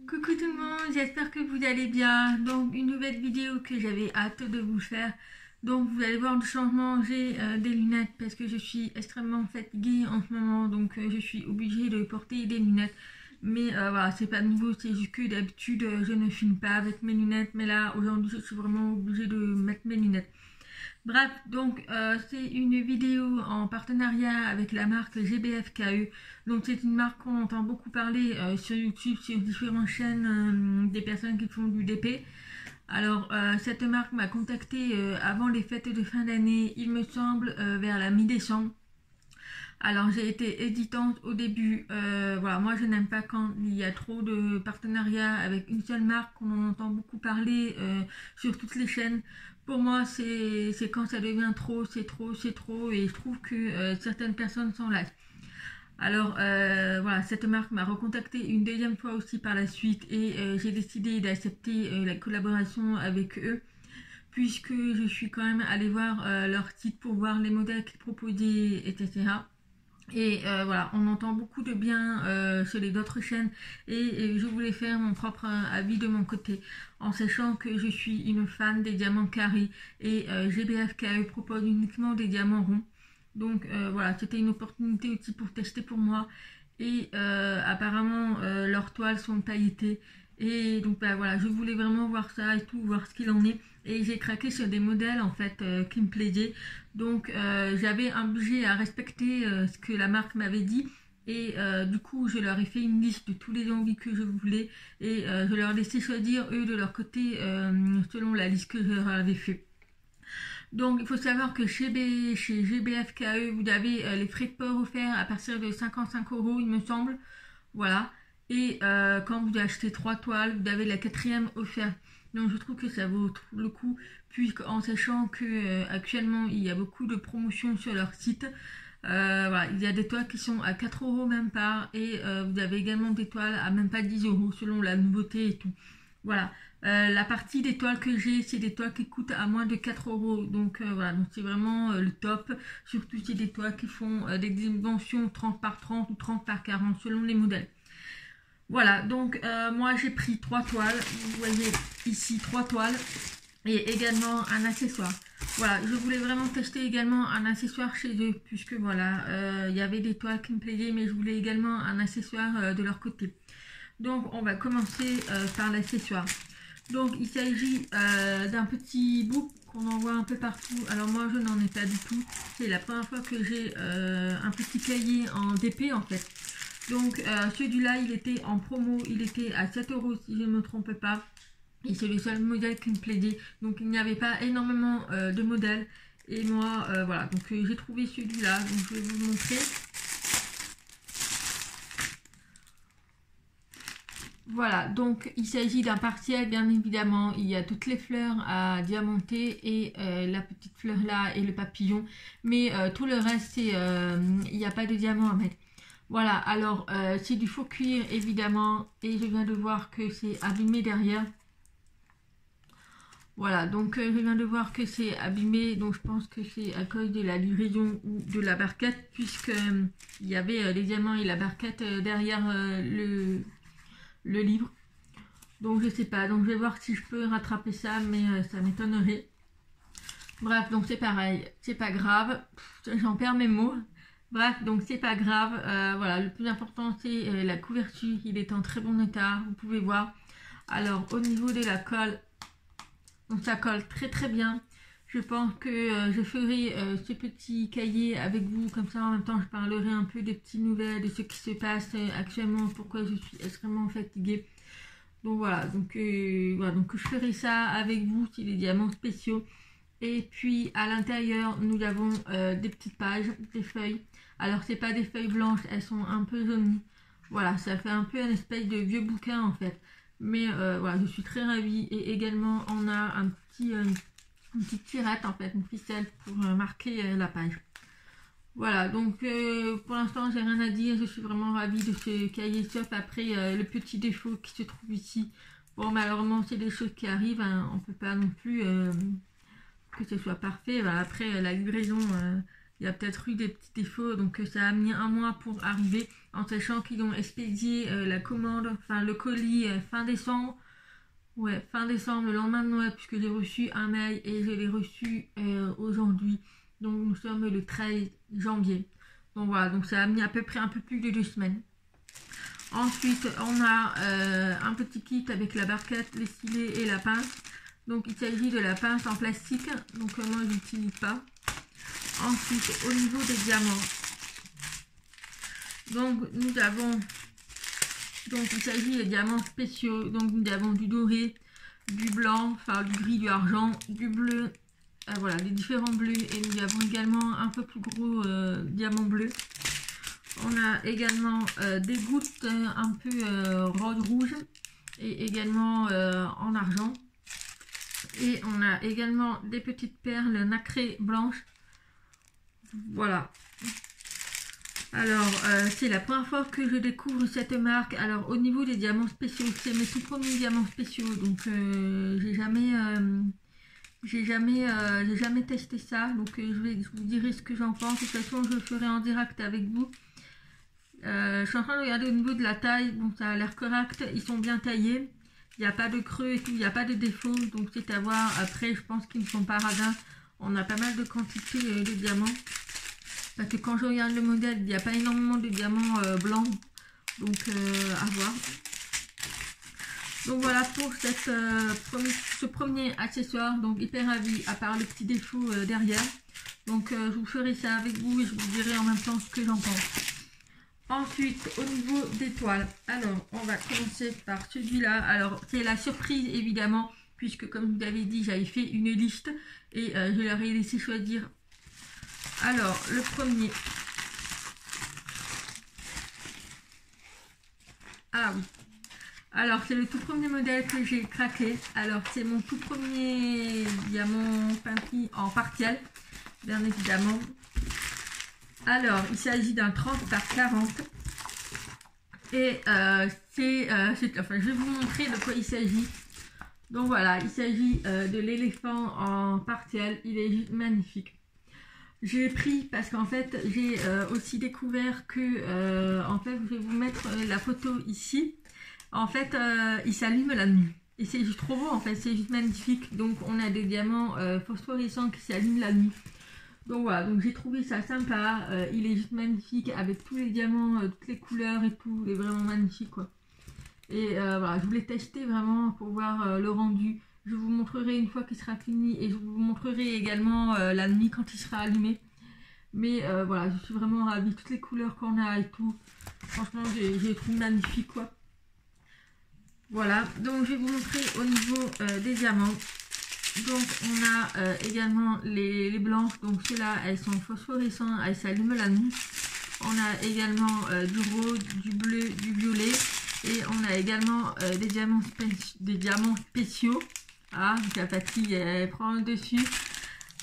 Coucou tout le monde, j'espère que vous allez bien. Donc une nouvelle vidéo que j'avais hâte de vous faire. Donc vous allez voir le changement, j'ai des lunettes parce que je suis extrêmement fatiguée en ce moment. Donc je suis obligée de porter des lunettes. Mais voilà, c'est pas nouveau, c'est juste que d'habitude je ne filme pas avec mes lunettes. Mais là aujourd'hui je suis vraiment obligée de mettre mes lunettes. Bref, donc c'est une vidéo en partenariat avec la marque GBFKE. Donc c'est une marque qu'on entend beaucoup parler sur YouTube, sur différentes chaînes des personnes qui font du DP. Alors cette marque m'a contacté avant les fêtes de fin d'année, il me semble vers la mi-décembre. Alors j'ai été hésitante au début, voilà, moi je n'aime pas quand il y a trop de partenariats avec une seule marque, on en entend beaucoup parler sur toutes les chaînes. Pour moi c'est quand ça devient trop, c'est trop, c'est trop et je trouve que certaines personnes sont là. Alors voilà, cette marque m'a recontacté une deuxième fois aussi par la suite et j'ai décidé d'accepter la collaboration avec eux puisque je suis quand même allée voir leur site pour voir les modèles qu'ils proposaient, etc. Et voilà, on entend beaucoup de bien sur les autres chaînes et je voulais faire mon propre avis de mon côté en sachant que je suis une fan des diamants carrés et GBFKE propose uniquement des diamants ronds. Donc voilà, c'était une opportunité aussi pour tester pour moi et apparemment leurs toiles sont pailletées et donc bah, voilà, je voulais vraiment voir ça et tout, voir ce qu'il en est et j'ai craqué sur des modèles en fait qui me plaisaient. Donc j'avais un budget à respecter ce que la marque m'avait dit et du coup je leur ai fait une liste de tous les envies que je voulais et je leur ai laissé choisir eux de leur côté selon la liste que je leur avais fait. Donc il faut savoir que chez GBFKE vous avez les frais de port offerts à partir de 55 € il me semble. Voilà. Et quand vous achetez 3 toiles, vous avez la quatrième offerte. Donc je trouve que ça vaut le coup, puisqu'en sachant que actuellement il y a beaucoup de promotions sur leur site. Voilà, il y a des toiles qui sont à 4 € même pas, et vous avez également des toiles à même pas 10 € selon la nouveauté et tout. Voilà. La partie des toiles que j'ai, c'est des toiles qui coûtent à moins de 4 €. Donc voilà, donc c'est vraiment le top. Surtout c'est des toiles qui font des dimensions 30 par 30 ou 30 par 40 selon les modèles. Voilà, donc moi j'ai pris 3 toiles, vous voyez ici 3 toiles et également un accessoire. Voilà, je voulais vraiment tester également un accessoire chez eux puisque voilà, il y avait des toiles qui me plaisaient mais je voulais également un accessoire de leur côté. Donc on va commencer par l'accessoire. Donc il s'agit d'un petit bout qu'on envoie un peu partout. Alors moi je n'en ai pas du tout, c'est la première fois que j'ai un petit cahier en DP en fait. Donc celui-là il était en promo, il était à 7 € si je ne me trompe pas. Et c'est le seul modèle qui me plaisait. Donc il n'y avait pas énormément de modèles. Et moi voilà, donc j'ai trouvé celui-là. Donc je vais vous montrer. Voilà, donc il s'agit d'un partiel bien évidemment. Il y a toutes les fleurs à diamanter et la petite fleur là et le papillon. Mais tout le reste, il n'y a pas de diamant à mettre. Voilà, alors c'est du faux cuir évidemment et je viens de voir que c'est abîmé derrière. Voilà, donc je viens de voir que c'est abîmé, donc je pense que c'est à cause de la livraison ou de la barquette puisque il y avait les diamants et la barquette derrière le livre. Donc je sais pas, donc je vais voir si je peux rattraper ça mais ça m'étonnerait. Bref, donc c'est pareil, c'est pas grave, j'en perds mes mots. Bref, donc c'est pas grave, voilà, le plus important c'est la couverture, il est en très bon état, vous pouvez voir. Alors au niveau de la colle, donc ça colle très très bien. Je pense que je ferai ce petit cahier avec vous, comme ça en même temps je parlerai un peu des petites nouvelles, de ce qui se passe actuellement, pourquoi je suis extrêmement fatiguée. Donc voilà, donc je ferai ça avec vous, c'est des diamants spéciaux. Et puis à l'intérieur nous avons des petites pages, des feuilles. Alors c'est pas des feuilles blanches, elles sont un peu jaunies. Voilà, ça fait un peu une espèce de vieux bouquin en fait. Mais voilà, je suis très ravie. Et également on a une petite tirette en fait, une ficelle pour marquer la page. Voilà, donc pour l'instant j'ai rien à dire, je suis vraiment ravie de ce cahier sauf après le petit défaut qui se trouve ici. Bon malheureusement c'est des choses qui arrivent, hein, on peut pas non plus que ce soit parfait. Voilà, après la livraison il y a peut-être eu des petits défauts, donc ça a mis un mois pour arriver, en sachant qu'ils ont expédié la commande, enfin le colis fin décembre. Ouais, fin décembre, le lendemain de Noël, puisque j'ai reçu un mail et je l'ai reçu aujourd'hui. Donc nous sommes le 13 janvier. Donc voilà, donc ça a mis à peu près un peu plus de 2 semaines. Ensuite, on a un petit kit avec la barquette, les stylets et la pince. Donc il s'agit de la pince en plastique, donc moi je n'utilise pas. Ensuite, au niveau des diamants, donc nous avons, donc il s'agit des diamants spéciaux. Donc nous avons du doré, du blanc, enfin du gris, du argent, du bleu, voilà les différents bleus, et nous avons également un peu plus gros diamant bleu. On a également des gouttes un peu rose rouge et également en argent. Et on a également des petites perles nacrées blanches. Voilà. Alors, c'est la première fois que je découvre cette marque. Alors, au niveau des diamants spéciaux, c'est mes tout premiers diamants spéciaux. Donc, j'ai jamais testé ça. Donc, je vous dirai ce que j'en pense. De toute façon, je le ferai en direct avec vous. Je suis en train de regarder au niveau de la taille. Bon, ça a l'air correct. Ils sont bien taillés. Il n'y a pas de creux et tout. Il n'y a pas de défaut. Donc, c'est à voir. Après, je pense qu'ils ne sont pas radins. On a pas mal de quantité de diamants. Parce que quand je regarde le modèle, il n'y a pas énormément de diamants blancs. Donc, à voir. Donc, voilà pour ce premier accessoire. Donc, hyper ravi, à part le petit défaut derrière. Donc, je vous ferai ça avec vous et je vous dirai en même temps ce que j'en pense. Ensuite, au niveau des toiles, alors on va commencer par celui-là. Alors, c'est la surprise évidemment, puisque comme je vous l'avais dit, j'avais fait une liste et je leur ai laissé choisir. Alors, le premier. Ah oui. Alors, c'est le tout premier modèle que j'ai craqué. Alors, c'est mon tout premier diamant peint en partiel, bien évidemment. Alors, il s'agit d'un 30 par 40 et enfin, je vais vous montrer de quoi il s'agit. Donc voilà, il s'agit de l'éléphant en partiel, il est juste magnifique. Je l'ai pris parce qu'en fait, j'ai aussi découvert que, en fait, je vais vous mettre la photo ici. En fait, il s'allume la nuit. Et c'est juste trop beau, en fait, c'est juste magnifique. Donc, on a des diamants phosphorescents qui s'allument la nuit. Donc voilà, donc j'ai trouvé ça sympa, il est juste magnifique avec tous les diamants, toutes les couleurs et tout, il est vraiment magnifique quoi. Et voilà, je voulais tester vraiment pour voir le rendu. Je vous montrerai une fois qu'il sera fini et je vous montrerai également la nuit quand il sera allumé. Mais voilà, je suis vraiment ravie, toutes les couleurs qu'on a et tout, franchement j'ai trouvé magnifique quoi. Voilà, donc je vais vous montrer au niveau des diamants. Donc on a également les blanches, donc ceux-là elles sont phosphorescentes, elles s'allument la nuit. On a également du rose, du bleu, du violet et on a également des diamants spéciaux. Ah, la fatigue elle prend le dessus.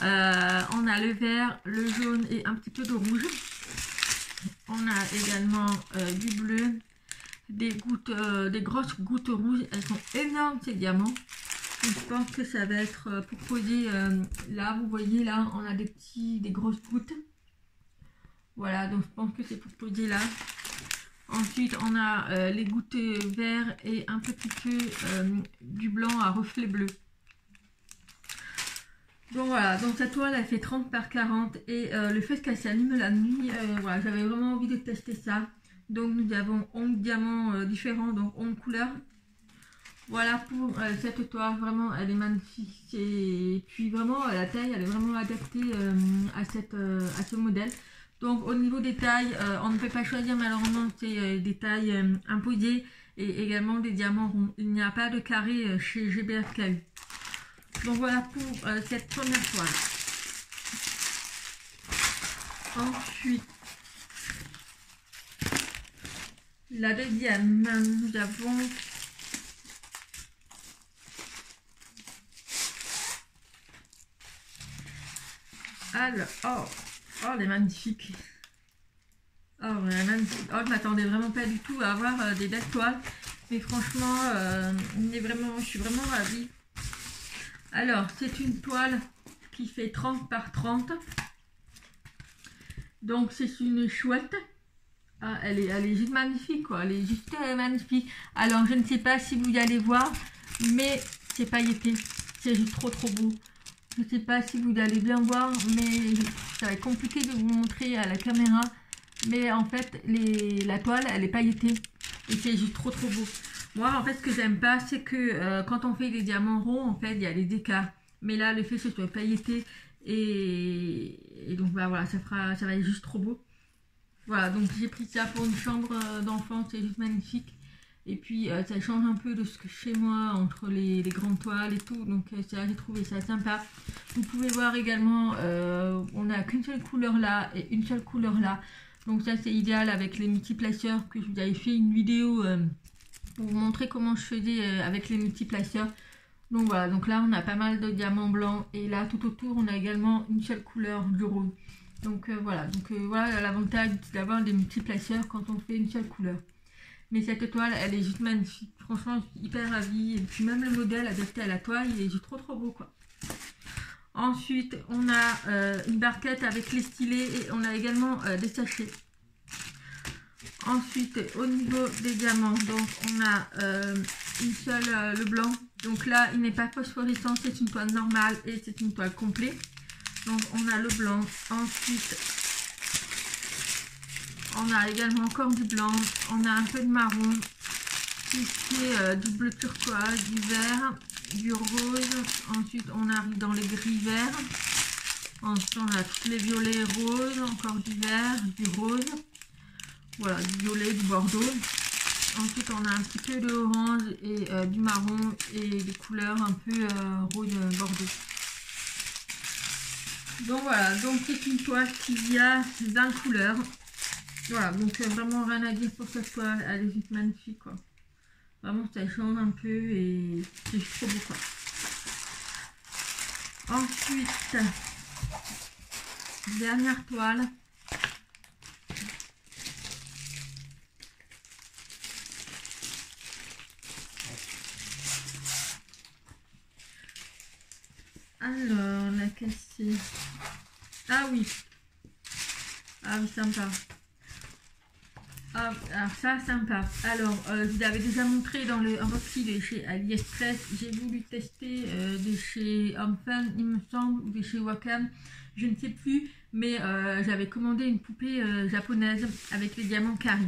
On a le vert, le jaune et un petit peu de rouge. On a également du bleu, des grosses gouttes rouges, elles sont énormes ces diamants. Donc, je pense que ça va être pour poser là, vous voyez là, on a des grosses gouttes. Voilà, donc je pense que c'est pour poser là. Ensuite, on a les gouttes verts et un petit peu du blanc à reflet bleu. Donc voilà, donc cette toile elle fait 30 par 40 et le fait qu'elle s'allume la nuit, voilà, j'avais vraiment envie de tester ça. Donc nous avons 11 diamants différents, donc 11 couleurs. Voilà pour cette toile, vraiment elle est magnifique et puis vraiment la taille elle est vraiment adaptée à ce modèle. Donc au niveau des tailles, on ne peut pas choisir malheureusement, c'est des tailles imposées et également des diamants ronds. Il n'y a pas de carré chez GBFKU. Donc voilà pour cette première toile. Ensuite, la deuxième, nous avons alors, oh, elle est magnifique. Oh, elle est magnifique. Oh, je m'attendais vraiment pas du tout à avoir des belles toiles. Mais franchement, je suis vraiment ravie. Alors, c'est une toile qui fait 30 par 30. Donc c'est une chouette. Ah, elle est juste magnifique, quoi. Elle est juste magnifique. Alors je ne sais pas si vous allez voir, mais c'est pailleté. C'est juste trop beau. Je ne sais pas si vous allez bien voir, mais ça va être compliqué de vous montrer à la caméra. Mais en fait, la toile, elle est pailletée. Et c'est juste trop beau. Moi, en fait, ce que j'aime pas, c'est que quand on fait des diamants ronds, en fait, il y a des écarts. Mais là, le fait que ce soit pailleté, et donc, bah, voilà, ça va être juste trop beau. Voilà, donc j'ai pris ça pour une chambre d'enfant, c'est juste magnifique. Et puis, ça change un peu de ce que chez moi, entre les grandes toiles et tout. Donc, ça, j'ai trouvé ça sympa. Vous pouvez voir également, on n'a qu'une seule couleur là et une seule couleur là. Donc ça, c'est idéal avec les multiplaceurs que je vous avais fait une vidéo pour vous montrer comment je faisais avec les multiplaceurs. Donc voilà, donc là, on a pas mal de diamants blancs. Et là, tout autour, on a également une seule couleur du rose. Donc voilà, voilà l'avantage d'avoir des multiplaceurs quand on fait une seule couleur. Mais cette toile, elle est juste magnifique. Franchement, je suis hyper ravie. Et puis même le modèle adapté à la toile, il est juste trop beau, quoi. Ensuite, on a une barquette avec les stylés et on a également des sachets. Ensuite, au niveau des diamants, donc on a une seule, le blanc. Donc là, il n'est pas phosphorescent, c'est une toile normale et c'est une toile complète. Donc on a le blanc. Ensuite, on a également encore du blanc. On a un peu de marron. Ici, du bleu turquoise, du vert, du rose. Ensuite, on arrive dans les gris verts. Ensuite, on a tous les violets roses. Encore du vert, du rose. Voilà, du violet, du bordeaux. Ensuite, on a un petit peu de orange et du marron et des couleurs un peu rose bordeaux. Donc voilà, donc c'est une toile qui a 20 couleurs. Voilà, donc vraiment rien à dire pour cette toile, elle est juste magnifique, quoi. Vraiment, ça change un peu et c'est juste trop beau, quoi. Ensuite, dernière toile. Alors, la cassée. Ah oui. Ah oui, sympa. Ah, alors ça, sympa. Alors, je vous avais déjà montré dans le unboxing de chez AliExpress. J'ai voulu tester de chez Homefun, il me semble, ou de chez Wacom. Je ne sais plus, mais j'avais commandé une poupée japonaise avec les diamants carrés.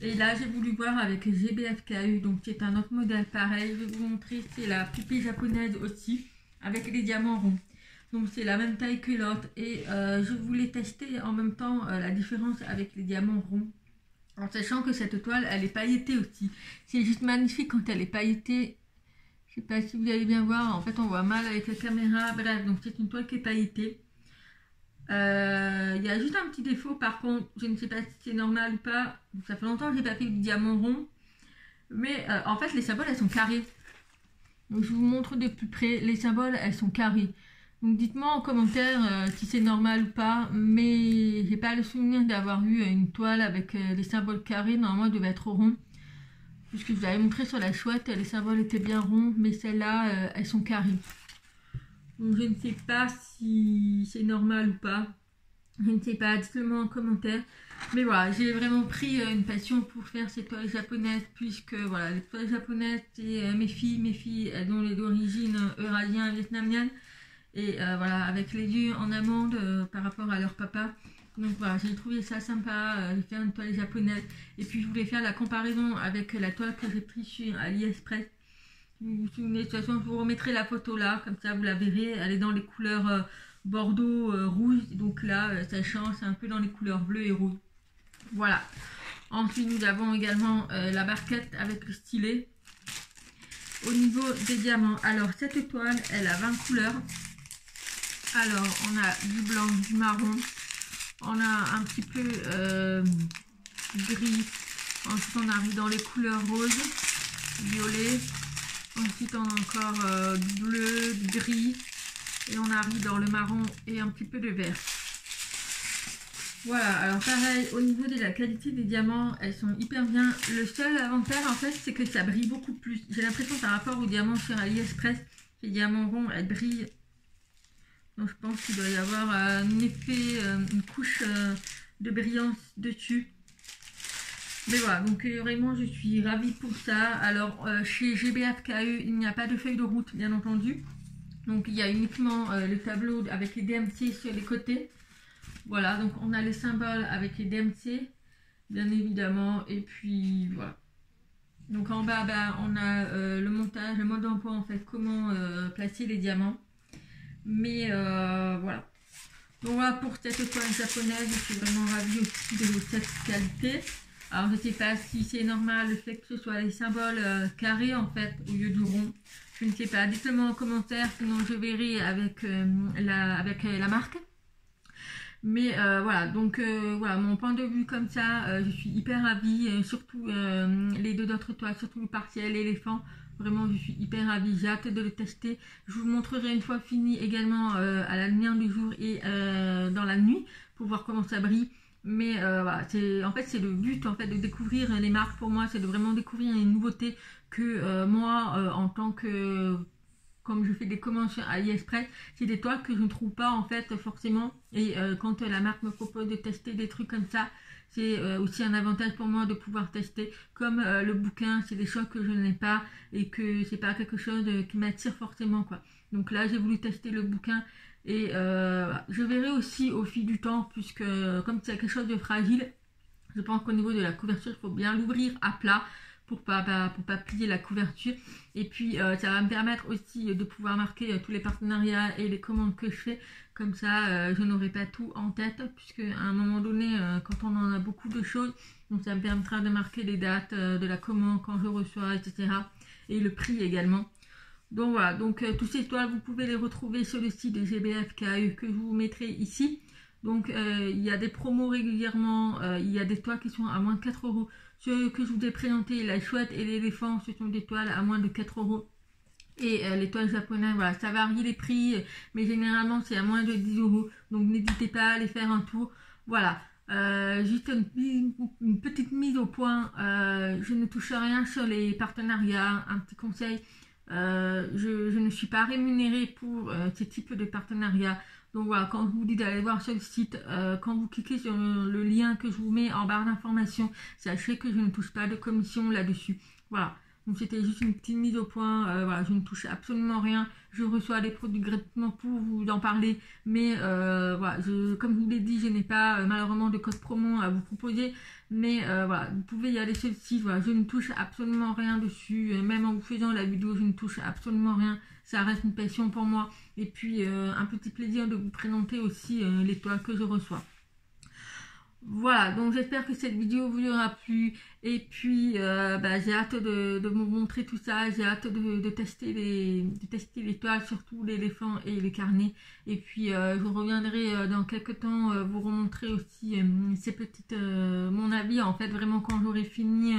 Et là, j'ai voulu voir avec GBFKU. Donc, c'est un autre modèle pareil. Je vais vous montrer, c'est la poupée japonaise aussi, avec les diamants ronds. Donc c'est la même taille que l'autre et je voulais tester en même temps la différence avec les diamants ronds. En sachant que cette toile, elle est pailletée aussi. C'est juste magnifique quand elle est pailletée. Je sais pas si vous allez bien voir. En fait, on voit mal avec la caméra. Bref, donc c'est une toile qui est pailletée. Il y a juste un petit défaut. Par contre, je ne sais pas si c'est normal ou pas. Ça fait longtemps que je n'ai pas fait du diamant rond. Mais en fait, les symboles, elles sont carrées. Donc je vous montre de plus près. Les symboles, elles sont carrées. Donc dites-moi en commentaire si c'est normal ou pas, mais j'ai pas le souvenir d'avoir eu une toile avec les symboles carrés. Normalement, elle devait être rond. Puisque je vous avais montré sur la chouette, les symboles étaient bien ronds, mais celles-là, elles sont carrées. Donc je ne sais pas si c'est normal ou pas. Je ne sais pas, dites-le moi en commentaire. Mais voilà, j'ai vraiment pris une passion pour faire ces toiles japonaises, puisque voilà, les toiles japonaises, c'est mes filles, elles ont les origines eurasiennes, vietnamiennes. Et voilà, avec les yeux en amande par rapport à leur papa. Donc voilà, j'ai trouvé ça sympa de faire une toile japonaise. Et puis je voulais faire la comparaison avec la toile que j'ai prise sur AliExpress. Vous vous souvenez, de toute façon, je vous remettrai la photo là, comme ça vous la verrez. Elle est dans les couleurs bordeaux, rouge. Donc là, ça change, c'est un peu dans les couleurs bleues et rouges. Voilà. Ensuite, nous avons également la barquette avec le stylet. Au niveau des diamants, alors cette toile, elle a 20 couleurs. Alors, on a du blanc, du marron, on a un petit peu gris, ensuite on arrive dans les couleurs roses, violet, ensuite on a encore du bleu, du gris, et on arrive dans le marron et un petit peu de vert. Voilà, alors pareil, au niveau de la qualité des diamants, elles sont hyper bien. Le seul avantage en fait, c'est que ça brille beaucoup plus. J'ai l'impression par rapport aux diamants sur AliExpress, les diamants ronds, elles brillent Donc je pense qu'il doit y avoir un effet, une couche de brillance dessus. Mais voilà, donc vraiment je suis ravie pour ça. Alors chez GBFKE, il n'y a pas de feuille de route bien entendu. Donc il y a uniquement le tableau avec les DMC sur les côtés. Voilà, donc on a les symboles avec les DMC, bien évidemment. Et puis voilà. Donc en bas, on a le montage, le mode d'emploi en fait, comment placer les diamants. Mais voilà. Donc voilà pour cette toile japonaise, je suis vraiment ravie aussi de cette qualité. Alors je ne sais pas si c'est normal le fait que ce soit les symboles carrés en fait au lieu du rond. Je ne sais pas, dites-le moi en commentaire, sinon je verrai avec la marque. Mais voilà, donc voilà, mon point de vue comme ça, je suis hyper ravie, surtout les deux autres toiles, surtout le partiel, l'éléphant. Vraiment, je suis hyper ravie, j'ai hâte de le tester. Je vous montrerai une fois fini également à la lumière du jour et dans la nuit pour voir comment ça brille. Mais voilà, en fait, c'est le but en fait de découvrir les marques. Pour moi, c'est de vraiment découvrir les nouveautés que moi, en tant que... Comme je fais des commandes sur AliExpress, c'est des toiles que je ne trouve pas en fait forcément. Et quand la marque me propose de tester des trucs comme ça, c'est aussi un avantage pour moi de pouvoir tester. Comme le bouquin, c'est des choses que je n'ai pas et que c'est pas quelque chose qui m'attire forcément quoi. Donc là, j'ai voulu tester le bouquin et je verrai aussi au fil du temps, puisque comme c'est quelque chose de fragile, je pense qu'au niveau de la couverture, il faut bien l'ouvrir à plat pour pas plier la couverture. Et puis ça va me permettre aussi de pouvoir marquer tous les partenariats et les commandes que je fais. Comme ça, je n'aurai pas tout en tête, puisque à un moment donné, quand on en a beaucoup de choses, donc ça me permettra de marquer les dates de la commande, quand je reçois, etc. Et le prix également. Donc voilà, donc tous ces toiles, vous pouvez les retrouver sur le site de GBFKE que je vous mettrai ici. Donc il y a des promos régulièrement, il y a des toiles qui sont à moins de 4 €. Ceux que je vous ai présentés, la chouette et l'éléphant, ce sont des toiles à moins de 4 €. Et les toiles japonaises, voilà, ça varie les prix, mais généralement c'est à moins de 10 €. Donc n'hésitez pas à aller faire un tour. Voilà, juste une petite mise au point, je ne touche rien sur les partenariats, un petit conseil. Je ne suis pas rémunérée pour ce type de partenariat. Donc voilà, quand je vous dis d'aller voir sur le site, quand vous cliquez sur le lien que je vous mets en barre d'information, sachez que je ne touche pas de commission là-dessus. Voilà, donc c'était juste une petite mise au point. Voilà, je ne touche absolument rien. Je reçois des produits gratuitement pour vous en parler. Mais voilà, comme je vous l'ai dit, je n'ai pas malheureusement de code promo à vous proposer. Mais voilà, vous pouvez y aller sur le site. Voilà, je ne touche absolument rien dessus. Même en vous faisant la vidéo, je ne touche absolument rien. Ça reste une passion pour moi. Et puis un petit plaisir de vous présenter aussi les toiles que je reçois. Voilà, donc j'espère que cette vidéo vous aura plu. Et puis j'ai hâte de vous montrer tout ça. J'ai hâte de tester les toiles, surtout l'éléphant et les carnets. Et puis je reviendrai dans quelques temps vous remontrer aussi ces petites mon avis en fait vraiment quand j'aurai fini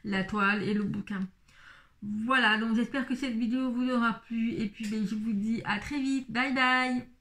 la toile et le bouquin. Voilà, donc j'espère que cette vidéo vous aura plu. Et puis je vous dis à très vite. Bye bye.